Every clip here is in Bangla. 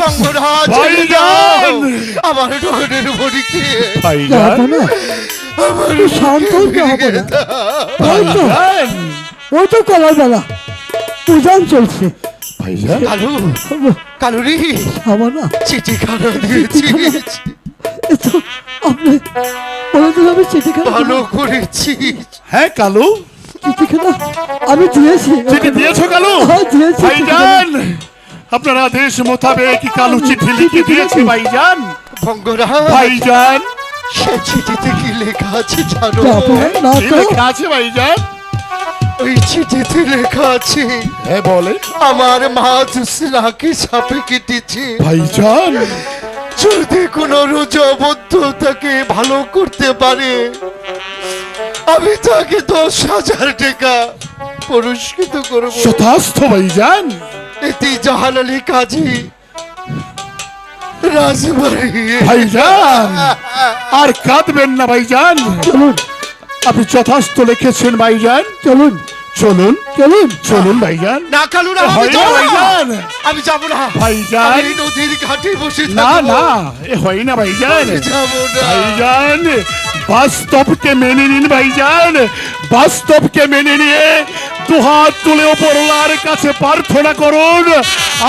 গঙ্গরাজ ভাইজান আমার ডনের বড়িকে ভাইজান আমার শান্ত হতে হবে না। ভাইজান ওই তো কলার বেলা পূজান চলছে। ভাইজান কালু কালু রে আমার না চিঠিখানা দিয়েছিস এ তো আপনি বলে দিল আমি চিঠিখানা ভালো করেছিস হ্যাঁ কালু চিঠিখানা আমি দিয়েছি। চিঠি দিয়েছো কালু হ্যাঁ, দিয়েছি। ভাইজান আপনার আদেশ মোতাবেক কালু চিঠি লিখে দিয়েছে ভাইজান গঙ্গরাজ ভাইজান সে চিঠিতে কি লেখা আছে জানো না কি তো লেখা আছে ভাইজান ওই চিঠিতে লেখা আছে হ্যাঁ বলে আমার মা জুসরাকে সাপে কেটেছে ভাইজান যদি কোনো রোজবদ্ধ তাকে ভালো করতে পারে আমি তাকে 10,000 টাকা পুরস্কৃত করবো। যথার্থ ভাইজান এতে জাহান আলী কাজী রাজবাড়ি ভাইজান আর কাঁদবেন না ভাইজান চলুন আপনি যথার্থ লিখেছেন ভাইজান চলুন চলুন চলুন চলুন ভাইজান না কালু না আমি হয় না যাবো না। ভাইজান আমি যাবো না ভাইজান আমি নদীর ঘাটে বসে না থাকবো। না এ হয় না ভাইজান আমি যাবো না ভাইজান বাস্তবকে মেনে নিন ভাইজান বাস্তবকে মেনে নিয়ে দুহাত তুলে ওপরওয়ালার কাছে প্রার্থনা করুন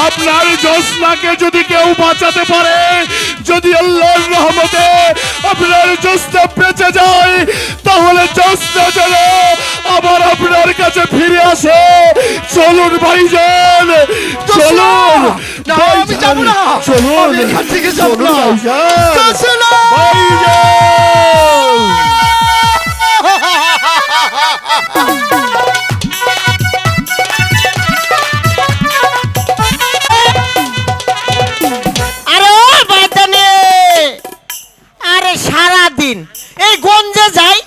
আপনার জোসনাকে যদি কেউ বাঁচাতে পারে যদি আল্লাহর রহমতে আপনার জোসনা বেঁচে যায় তাহলে জোসনা যেন আবার আপনার কাছে ফিরে আসে চলুন ভাইজান চলুন না, আমি যাবো না। চলুন আমি এখান থেকে যাবো চলুন না। ভাইজান জোসনা! আরে ও বাদানে আরে সারা দিন এই গঞ্জে যাই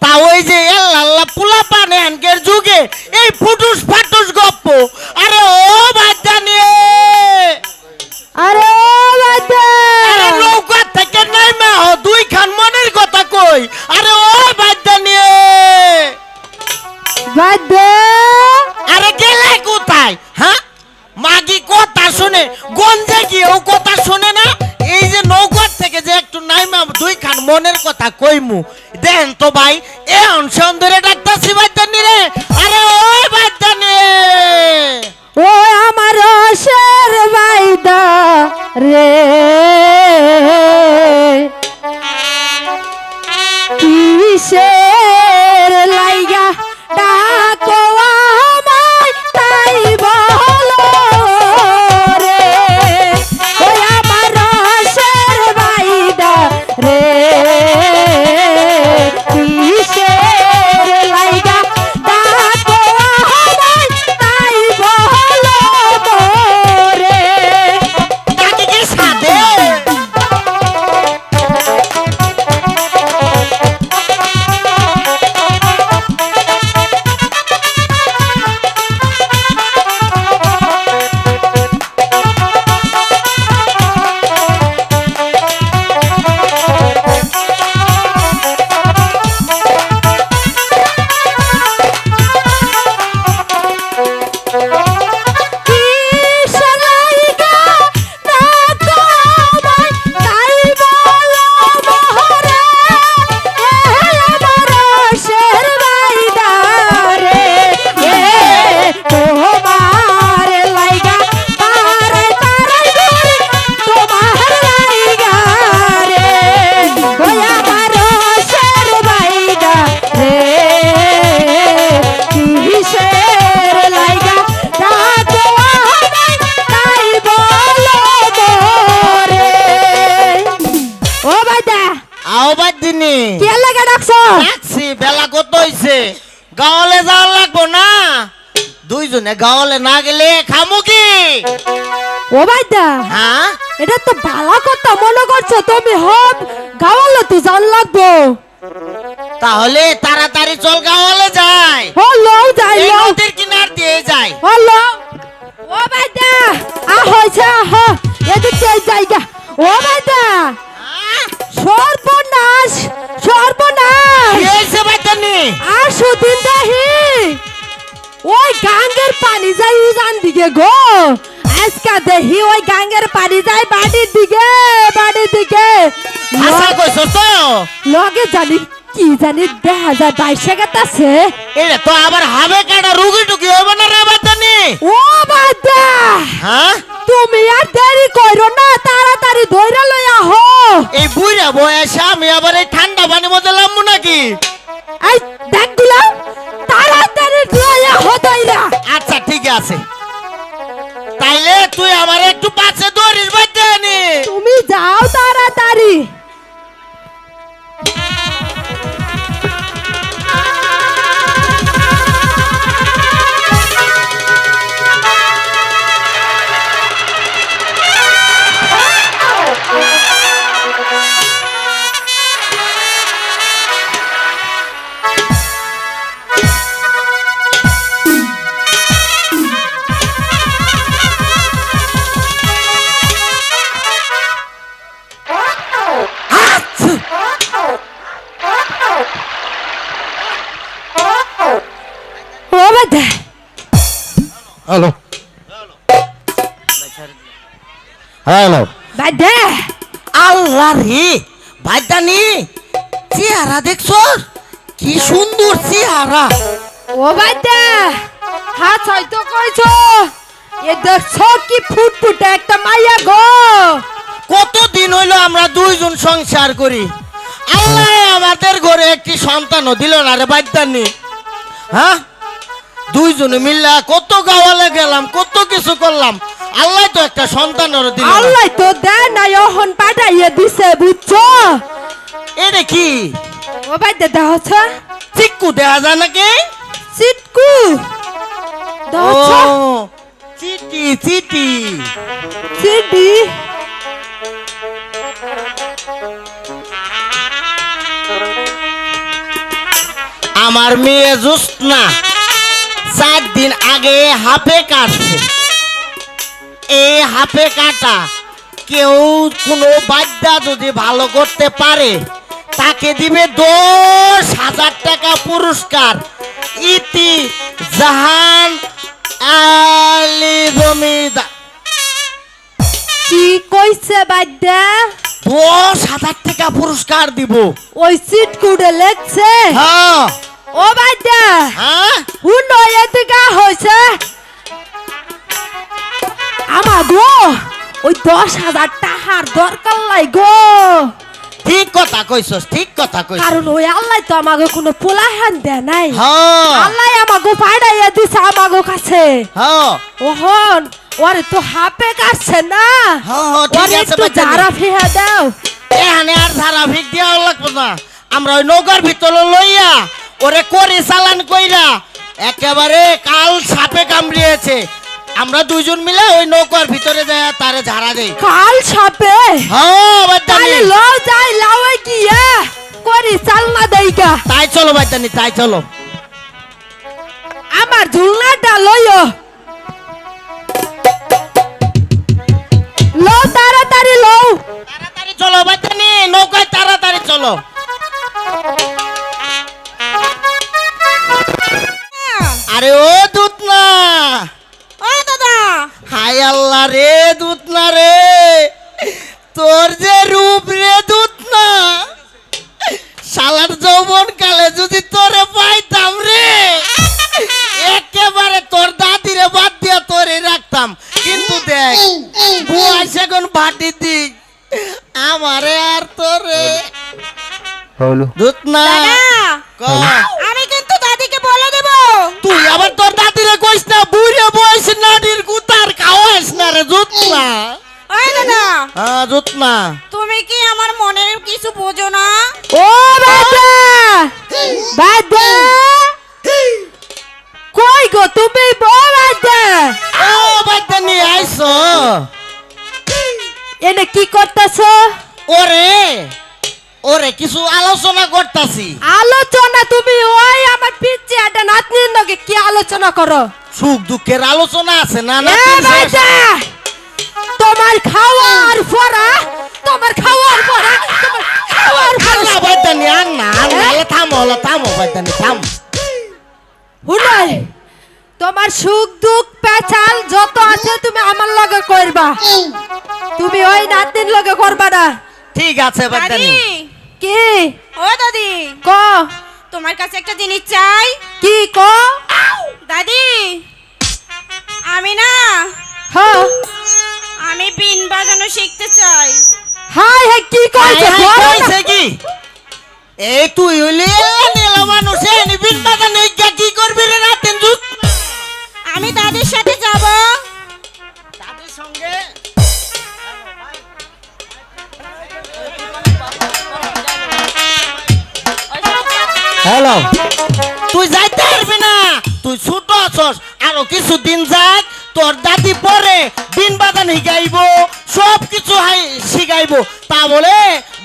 তা ওই যে আল্লাহ পোলা পানে আনকের যুগে এই ফুটুস ফাটুস গপ্প আরে ও বাদানে আরে আরে নৌকা থেকে নাইমা হ দুই খান মনের কথা কই আরে ও বাদানে বাদে আরে গেলে কোথায় হ্যাঁ মাগি কথা শুনে গঞ্জে গিয়েও কথা শুনে না এই যে নৌকার থেকে যে একটু নাইমা দুই খান মনের কথা কইমু দেন তো ভাই এ অনশন ধরে ডাক্তারছি বাইদানি রে আরে ওই বাইদানি ও আমার রসের বাইদা রে কিসের লাইগা ডাকো আমায় তাই বলো রে ও আমার রসের বাইদা রে কিসের লাইগা ডাকো আমায় তাই বলো রে নাকি কি সাদে বেলা কত হইছে গাওয়ালে যাওয়া লাগবো না দুইজনে গাওয়ালে না গেলে খামু কি ও ভাইদা হ্যাঁ এটা তো ভালো কথা মনে করছো তুমি হব গাওয়ালে তো জান লাগবো তাহলে তাড়াতাড়ি চল গাওয়ালে যাই হলো যাই এই লো নদীর কিনার দিয়ে যাই হলো ও ভাইদা হইছে এদিকে জায়গা ও ভাইদা সর্বনাশ সর্বনাশ কি হয়েছে বাইদানি আসো দিন দাহি ওই গাঙ্গের পানি যাই উজান দিকে গো আজকে দেখি ওই গাঙ্গের পানি যায় বাড়ির দিকে আশা কইছো তো লগে জানি কি জানি দেখা যায় বাইশে গেতাছে এটা তো আবার হবে কাটা রুগী টুকি হবে না রে বাদানি ও বাদা হ্যাঁ তুমি আর দেরি কইরো না তাড়াতাড়ি ধইরা লইয়া হো এই বুইরা বয়সে আমি আবার এই ঠান্ডা পানির মধ্যে লামবো নাকি এই দেখ দিলাম তাড়াতাড়ি লইয়া হো ধইরা আচ্ছা ঠিক আছে তাইলে তুই আমার একটু পাশে ধরিস বাদানি তুমি যাও তাড়াতাড়ি ও বাদা হ্যালো হ্যালো বাদা আল্লাহ রে বাদানি চেহারা দেখছো কি সুন্দর চেহারা ও বাদা হাত হয়তো কইছো এ দেখছো কি ফুটফুটে একটা মাইয়া গো কতদিন হইলো আমরা দুইজন সংসার করি আল্লাহ আমাদের ঘরে একটি সন্তানও দিল না রে বাদানি হ্যাঁ দুইজনে মিল্লা কত গাওয়ালে গেলাম কত কিছু করলাম আল্লাহ তো একটা সন্তানেরও দিল না। আল্লাহ তো দেয় না এখন পাঠাইয়া দিছে বুঝছো এটা কি ও বাদা দেখছ চিক্কু দেখা যায় নাকি সিটকু ও দেখছ চিটি চিটি সিডি আমার মেয়ে জোৎস্না 4 দিন আগে হাফে কাটছে এই হাফে কাটা কেউ কোনো বাদ্যা যদি ভালো করতে পারে তাকে দিবে 10,000 টাকা পুরস্কার ইতি জাহান আলী জমিদার কি কইছে বাদা 10,000 টাকা পুরস্কার দিব ওই সিটকুডে লেখছে হ্যাঁ ও বাদা হ্যাঁ হুন্ডো এদিকে হইছে আমা গো ওই 10,000 টাকার দরকার লাই গো ঠিক কথা কইছস ঠিক কথা কইছস কারণ ওই আল্লাহ তো আমাকে কোনো পোলাহান দেয় নাই হ্যাঁ আল্লাহ আমাকে পাঠাইয়া দিছে আমাকে কাছে হ্যাঁ ওহন ওরে তো হাপে কাছে না হ্যাঁ ঠিক ওরে আছে একটু বাচ্চা জারা ফিহা দাও এখানে আর ধারা ভিক দেওয়া লাগবে না আমরা ওই নৌকার ভিতরে লইয়া ওরে করে চালান কইরা একেবারে কাল সাপে কামড়িয়েছে আমরা দুইজন মিলে ওই নৌকার ভিতরে যায় তারে ঝাড়া দেই কাল সাপে হ্যাঁ বাচ্চানি তাহলে লও যাই লাওয়ে গিয়ে করি চালনা দেইগা তাই চলো বাচ্চানি তাই চলো আমার ঝুলনাটা লইও লও তাড়াতাড়ি লও তাড়াতাড়ি চলো বাচ্চানি নৌকায় তাড়াতাড়ি চলো আরে ও দুধ না ও দাদা হাই আল্লাহ রে দুধ না রে তোর যে রূপ রে দুধ না শালার যৌবন কালে যদি তোরে পাইতাম রে একেবারে তোর দাদিরে বাদ দিয়া তোরে রাখতাম কিন্তু দেখ বুয়া সেগুন ভাটি দিক আমারে আর তোরে হলো দুধ না ক। আমি কিন্তু দাদিকে বলে দেব তুই আবার তোর দাদিরে কইস না বুড়ে বয়স নাডির কুতার খাওয়াইস না রে দুধ না ওই দাদা হ্যাঁ দুধ না তুমি কি আমার মনের কিছু বোঝো না ও বাবা বাবা কই গো তুমি বাবা ও বাচ্চা নিয়ে আইসো এনে কি করতেছো ওরে ওরে কিছু আলোচনা করতাছি আলোচনা তুমি ওই আমার পিছে একটা নাতনির লগে কি আলোচনা করো সুখ দুঃখের আলোচনা আছে না না এ বাবা তোমার খাওয়ার পরা তোমার খাওয়ার পরা আল্লাহ বাচ্চা নিয়ে আন না থামো বাচ্চা নিয়ে থাম হুনাই তোমার সুখ দুঃখ পেচাল যত আছে তুমি আমার লগে ওই নাতির লগে করবা না। ঠিক আছে দাদি বাদানি কি ও দাদি ক তোমার কাছে একটা জিনিস চাই। কি ক দাদি আমি না হ্যাঁ আমি বিন বাজানো শিখতে চাই। হাই হাই কি কইছে বলো না। কইছে কি এই তুই হইলে নেলা মানুষ এনে বিন বাজানে কি করবি রে নাতিন জুত আমি দাদির সাথে যাব। তাদের সঙ্গে হ্যালো তুই যাইতে পারবি না, তুই ছোট আছস, আরো কিছুদিন যাক তোর দাদি পরে বিন বাজান শিখাইব, সব কিছু শিখাইব, তা বলে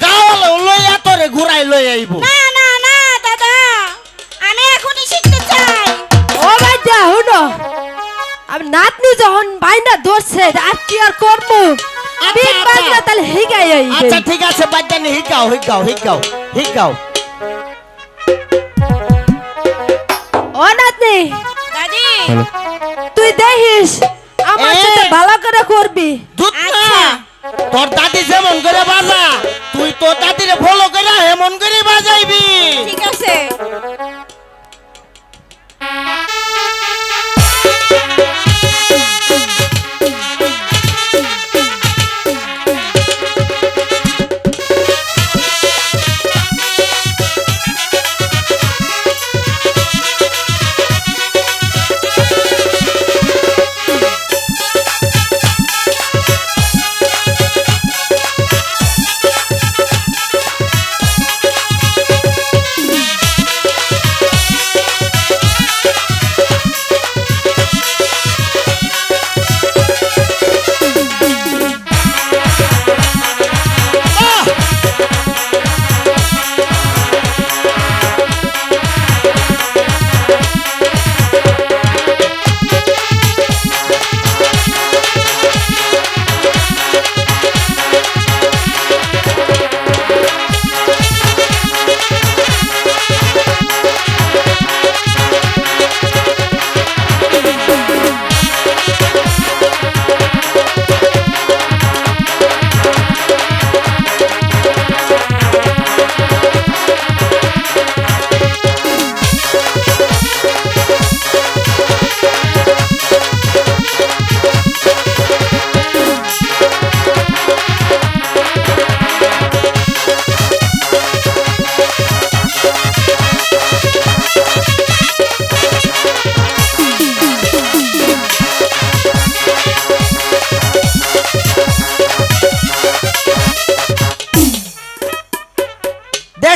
গাওয়ালে লইয়া তোরে ঘুরাই লই আইব। না না না দাদা আমি এখনই শিখতে চাই। ও ভাই দা হুনো আমি নাতনি যখন বাইনা ধরছে আর কি আর করবো বিন বাজনা তাহলে হিগাই আইবে। আচ্ছা ঠিক আছে বাজানি হিগাও হিগাও হিগাও হিগাও। ও নাতনি দাদি তুই দেখিস আমার এ। সাথে ভালো করে করবি। দুধ না আচ্ছা। তোর দাদি যেমন করে বাজা তুই তোর দাদিরে ফলো করে এমন করে বাজাইবি। ঠিক আছে।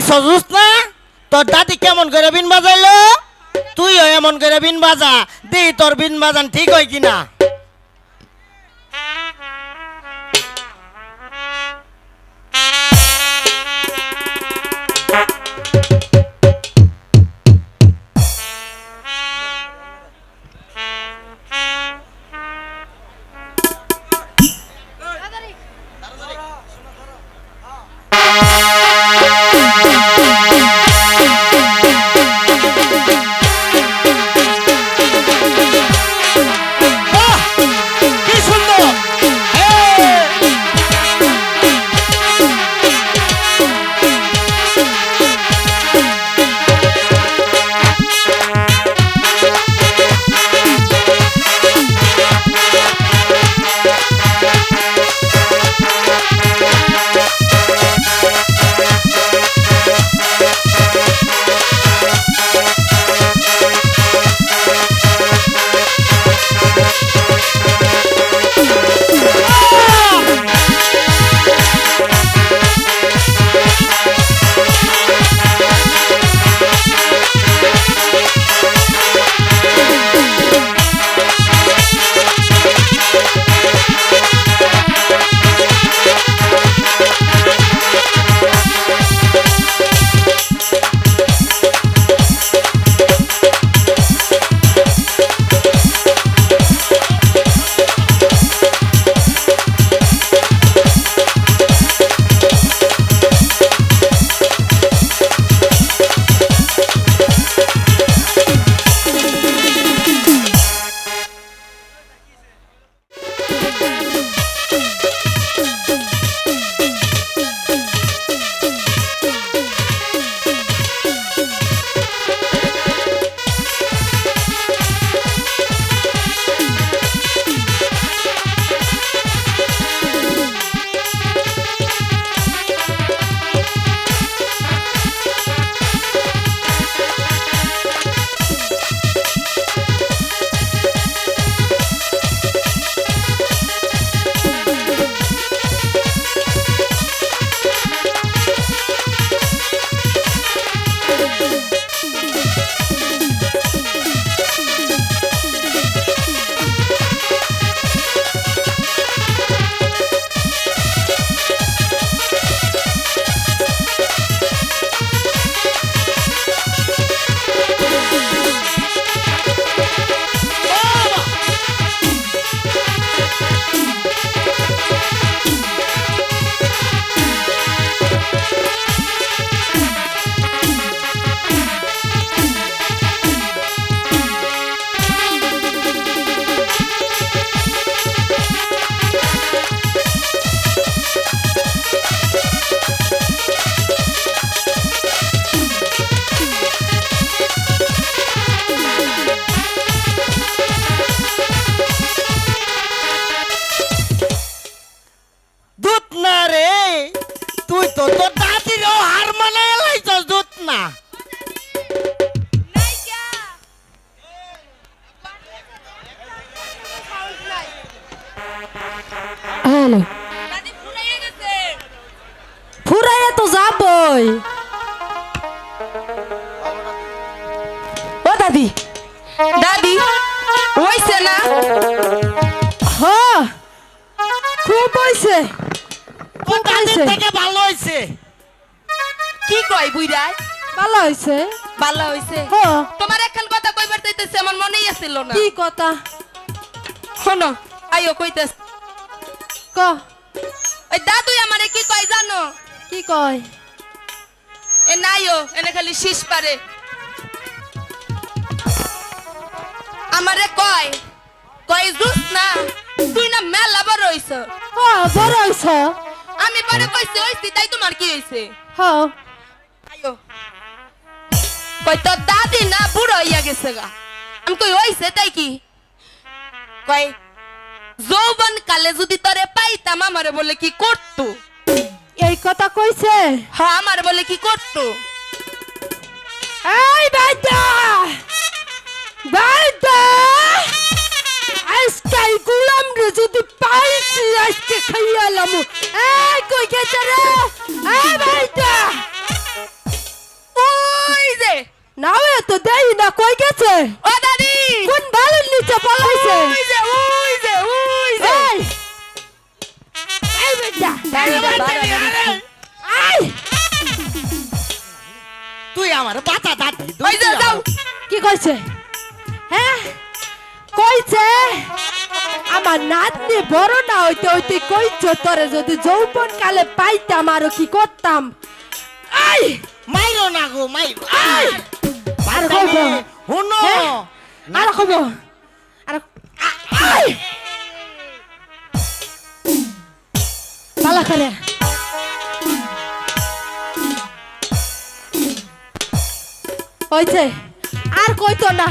সজুস না তোর দাদি কেমন করে বিন বাজাইলো, তুইও এমন করে বিন বাজা, দি তোর বিন বাজান ঠিক হয় কিনা। তুই তো তোর দাদিরও হার মানে এলাইছস দুধ না। হ্যালো ফুরাইয়া তো যাবই। ও দাদি দাদি হইছে না হ্যাঁ খুব হয়েছে ও দাদির থেকে ভালো হইছে। কি কয় বুইরা ভালো হয়েছে। ভালো হইছে হ্যাঁ তোমার একখান কথা কইবার চাইতেছে আমার মনেই আছিল না কি কথা শোনো আইও কইতেছ ক ওই দাদুই আমারে কি কয় জানো কি কয় এ নাইও এনে খালি শীষ পারে আমারে কয় কয় জুস না তুই না মেলা বড় হইছ হ্যাঁ বড় হয়েছ। আমি পরে কইছি হইছি তাই তোমার কি হইছে হ্যাঁ আইও কই তোর দাদি না বুড়ো হইয়া গেছে গা আমি কই হইছে তাই কি কয় যৌবন কালে যদি তোরে পাইতাম আমারে বলে কি করতো এই কথা কইছে। হ্যাঁ আমারে বলে কি করতো এই বাইদা বাইদা আজকে গুলাম রে যদি পাইছি আজকে খাইয়ালাম। এই কই গেছে রে এই বাইদা ওই যে নাও তো দেই না কই গেছে ও দাদি কোন বালুর নিচে পালাইছে। ওই যে ওই যে ওই যে এই এই বাইদা এই তুই আমার বাতা দাদি দুধ ওই যে দিলাম। যাও কি কইছে হ্যাঁ কইছে আমার নাতনি বড় না হইতে হইতে কইছো তোরে যদি যৌবন কালে পাইতাম আরো কি করতাম। আই মাইরো না গো মাইরো। I R কইবো হুনো R কইবো R I পালা করে হইছে আর কইতো না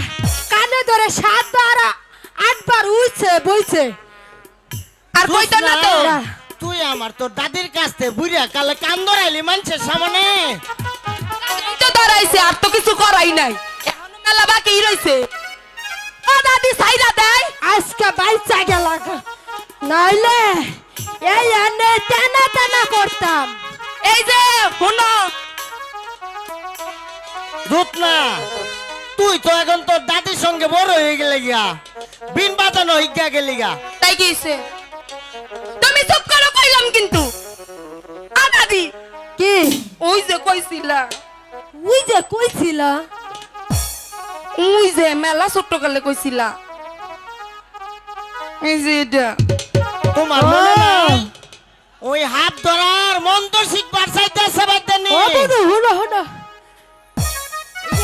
কানে ধরে 7 বার 8 বার উইছে বইছে আর কইতো না তো না। তুই আমার তোর দাদির কাছ থেকে বুড়িয়া কালে কান ধরাইলি মানুষের সামনে। তো ধরাইছে আর তো কিছু করাই নাই এখনো মেলা বাকি রইছে ও দাদি সাইরা দেয় আজকে বাইচা গেল নাইলে এই এনে টানা টানা করতাম। এই যে শুনো দুধ না তুই তো এখন তোর দাদির সঙ্গে বড় হয়ে গেলে গিয়া বিন বাজানো হিগা গেলি গা। তাই কি হইছে তুমি চুপ করো কইলাম কিন্তু আ দাদি কি ওই যে কইছিলা উই যে কইছিল ওই যে মেলা ছোট্ট কালে কইছিলা এই যে এটা তোমার মনে নাই ওই হাত ধরার মন্ত্র শিখবার চাইতেছে বাদ্দানি। ও বড় হলো হলো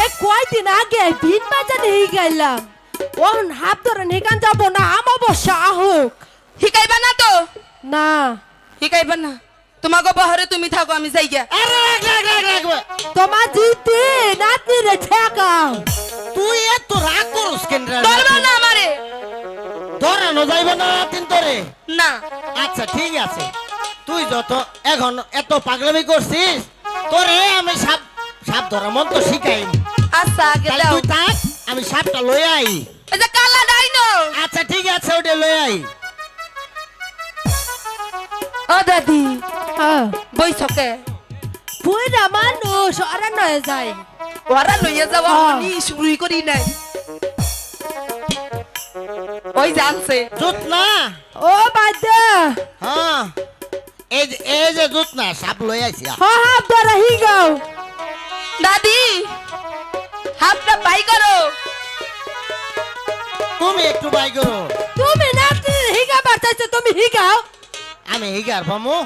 এ কয়দিন আগে বিন বাজারে হয়ে গেলাম ওন হাত ধরে নিকান যাব না আমাবস্যা আহুক শিকাইবা না তো না শিকাইবা না তোমাকে বহরে তুমি থাকো আমি যাই গিয়া আরে রাখ রাখ রাখ রাখ। তোমার জিতে নাতনি রে ঠেকাও। তুই এত রাগ করস কেন রে? ধরবা না আমারে ধরানো যাইবে না তিন তোরে। না আচ্ছা ঠিক আছে তুই যত এখন এত পাগলামি করছিস তোরে আমি সাপ সাপ ধরা মন্ত্র শিখাই। আচ্ছা আগে তাহলে দাও তুই থাক আমি সাপটা লই আই। এই যে কালা ডাইনো আচ্ছা ঠিক আছে ওটা লই আই। ও দাদি হ্যাঁ বইছকে পুরা মানুষ আর নয় যায় ওরা লইয়া যাওয়া হ্যাঁ। আমি শুরুই করি নাই ওই জানছে দুধ না ও বাদে হ্যাঁ এই যে দুধ না সাপ লই আইছি। হাফ ধরে হি গাও দাদি হাতটা বাই করো তুমি একটু বাই করো তুমি নাতনি হিগা বাড়তাইছো তুমি হিগাও আমি হিগার পামু।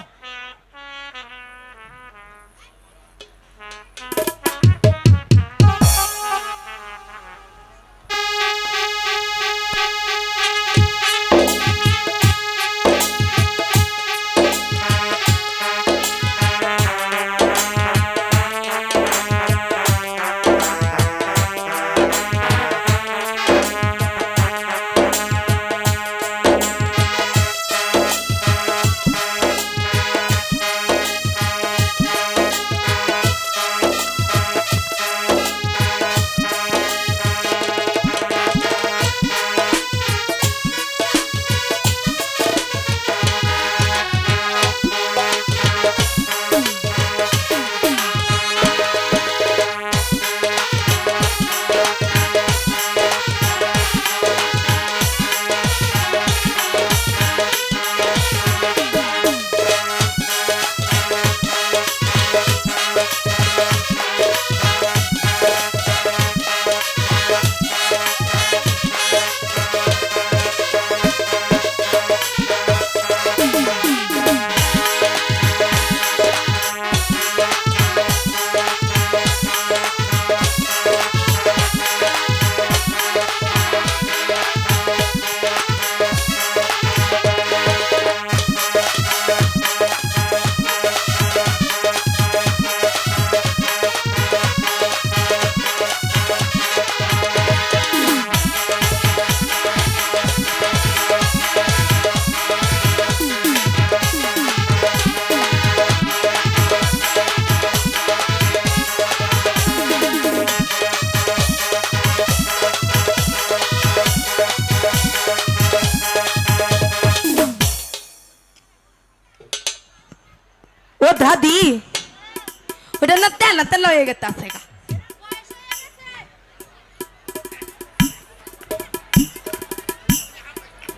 দাদি ওটা না তেল হয়ে গেছে আছে গা।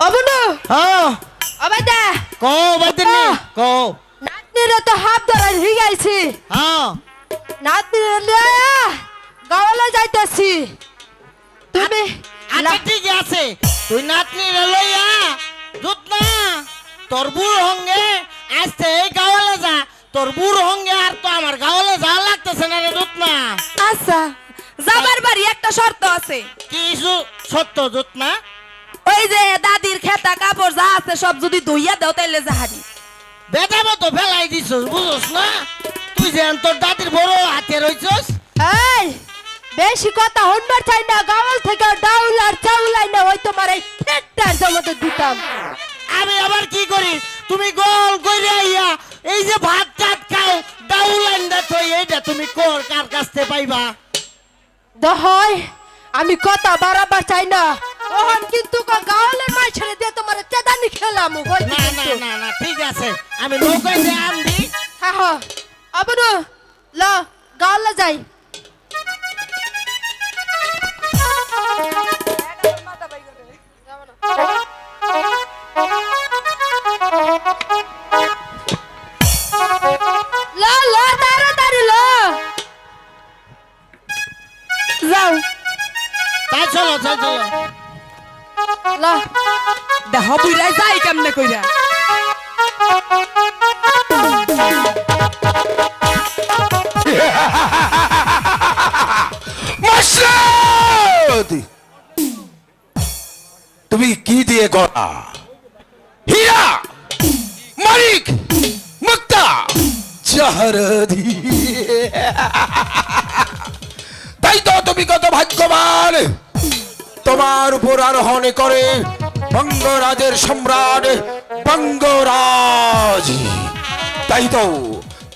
অবনু হ্যাঁ অবাই দা কও বাদিনি কও নাতনিরে তো হাত ধরে হিগাইছি হ্যাঁ নাতনিরে লইয়া গাওয়ালে যাইতেছি তুমি আচ্ছা ঠিক আছে তুই নাতনি লইয়া দুধ না তোর বুড়ো হঙ্গে আসতে এই গাওয়ালে যা তোর বুড়ো হঙ্গে আর তো আমার গাওয়ালে যাওয়া লাগতেছে না রে দুধ না আচ্ছা যাবার বাড়ি একটা শর্ত আছে কিছু সত্য দুধ না ওই যে দাদির খেতা কাপড় যা আছে সব যদি ধুইয়া দাও তাইলে যাহারি বেটা মতো ফেলাই দিছস বুঝছ না তুই যে তোর দাদির বড় হাতে রইছস এই বেশি কথা হনবার চাই না গাওয়াল থেকে ডাউল আর চাউল আইনা ওই তোমার এই ফেটটার জমাতে দিতাম আমি আবার কি করি তুমি গোল কইরে আইয়া এই যে ভাত টাত খাও ডাউল আইন্দা থই এইটা তুমি কোর কার কাছ থেকে পাইবা দহয় আমি কথা বাড়াবার চাই না ওহন কিন্তু গাওয়ালের মাই ছেড়ে দিয়ে তোমার চেদানি খেলাম ওই না না না না ঠিক আছে আমি নৌকায় যে আনবি হ্যাঁ হ্যাঁ আবনু ল গাওয়ালে যাই ল ল তাড়াতাড়ি ল যাও তাই চলো চল চলো ল দেহ বুইরা যাই কেমনে কইরা মাসুদ তুমি কি দিয়ে গড়া হীরা মানিক মুক্তা জাহরদি তাই তো তুমি কত ভাগ্যবান তোমার উপর আরোহণ করে বঙ্গরাজের সম্রাট বঙ্গরাজ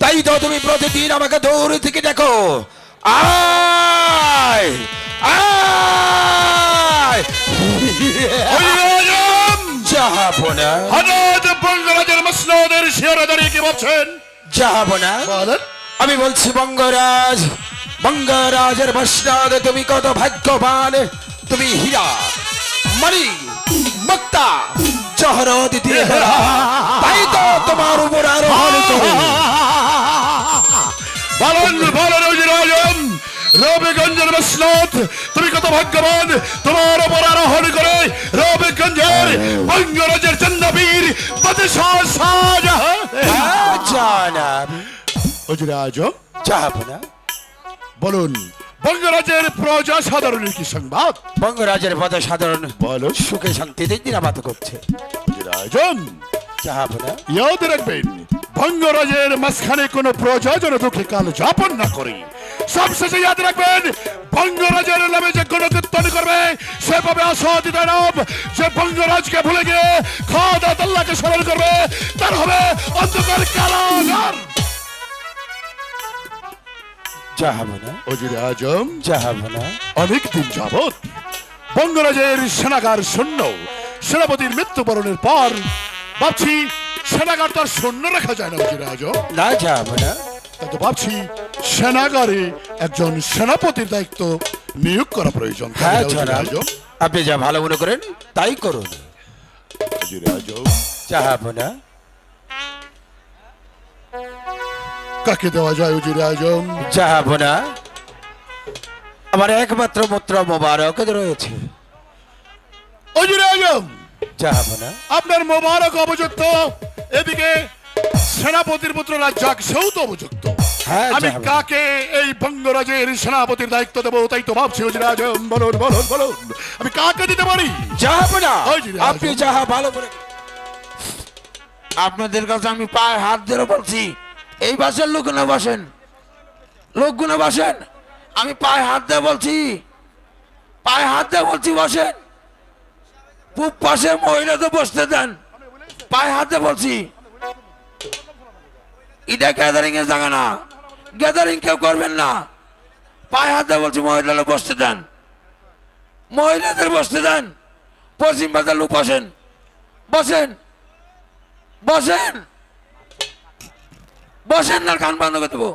তাই তো তুমি প্রতিদিন আমাকে দূর থেকে দেখো আয় আয় জাহাপনা হঠাৎ বঙ্গরাজের মসনদের শিয়রে দাঁড়িয়ে কি বলছেন? জাহাপনা বলেন। আমি বলছি বঙ্গরাজের মসনদ তুমি কত ভাগ্যবান তুমি হীরা মানি মুক্তা জহরত দিয়ে গড়া। তাই তো তোমার উপর আরোহণ করে বলেন উজির আজম রবিগঞ্জের মসনদ তুমি কত ভাগ্যবান তোমার উপর আরোহণ করে রবিগঞ্জের বঙ্গরাজের চন্দ্রবীর বাদশাহ শাহজাহান জানাব উজির আজম জাহাপনা বলুন বঙ্গরাজের প্রজা সাধারণের কি সংবাদ? বঙ্গরাজের পদ সাধারণ বলো। সুখে শান্তিতে দিনামাত করছে উজির আজম জাহাপনা ইয়াদ রাখবেন বঙ্গরাজের মাঝখানে কোনো প্রজা যেন দুঃখে কাল যাপন না করে। সবশেষে ইয়াদ রাখবেন বঙ্গরাজের নামে যে গণকীর্তন করবে সে পাবে অসহতি দানব। যে বঙ্গরাজকে ভুলে গিয়ে খাওয়া আল্লাহকে স্মরণ করবে তার হবে অন্ধকার কারাগার। জাহাপনা ওজির আজম জাহাপনা অনেকদিন যাবৎ বঙ্গরাজের সেনাগার শূন্য। সেনাপতির মৃত্যুবরণের পর ভাবছি সেনাগার তো আর শূন্য রাখা যায় না ওজির আজম। না জাহাপনা তাই তো ভাবছি সেনাগারে একজন সেনাপতির দায়িত্ব নিয়োগ করা প্রয়োজন। তাই হ্যাঁ না, ওজির জনাব আজম? আপনি যা ভালো মনে করেন তাই করুন ওজির আজম জাহাপনা কাকে দেওয়া যায় ওজির আজম? জাহাপনা আমার একমাত্র পুত্র মোবারক রয়েছে ওজির আজম জাহাপনা আপনার মোবারক অবযুক্ত, এদিকে সেনাপতির পুত্র রাজ্জাক সেও তো অবযুক্ত। হ্যাঁ, আমি জাহাপনা। কাকে এই বঙ্গরাজের সেনাপতির দায়িত্ব দেবো তাই তো ভাবছি ওজির আজম। বলুন বলুন বলুন আমি কাকে দিতে পারি? জাহাপনা ওই যে, আপনি যাহা ভালো করে আপনাদের কাছে আমি পায়ে হাত ধরে বলছি এই বাসের লোকগুলো বসেন, লোকগুলো বসেন, আমি পায়ে হাত দিয়ে বলছি, পায়ে হাত দিয়ে বলছি বসেন। পূব পাশে মহিলা তো বসতে দেন, পায়ে হাত দিয়ে বলছি। এটা গ্যাদারিং এর জায়গা না, গ্যাদারিং কেউ করবেন না। পায়ে হাত দিয়ে বলছি মহিলারা বসতে দেন, মহিলাদের বসতে দেন। পশ্চিম বাজার লোক বসেন, বসেন বসেন। বসেন না কান বন্ধ করে দেবো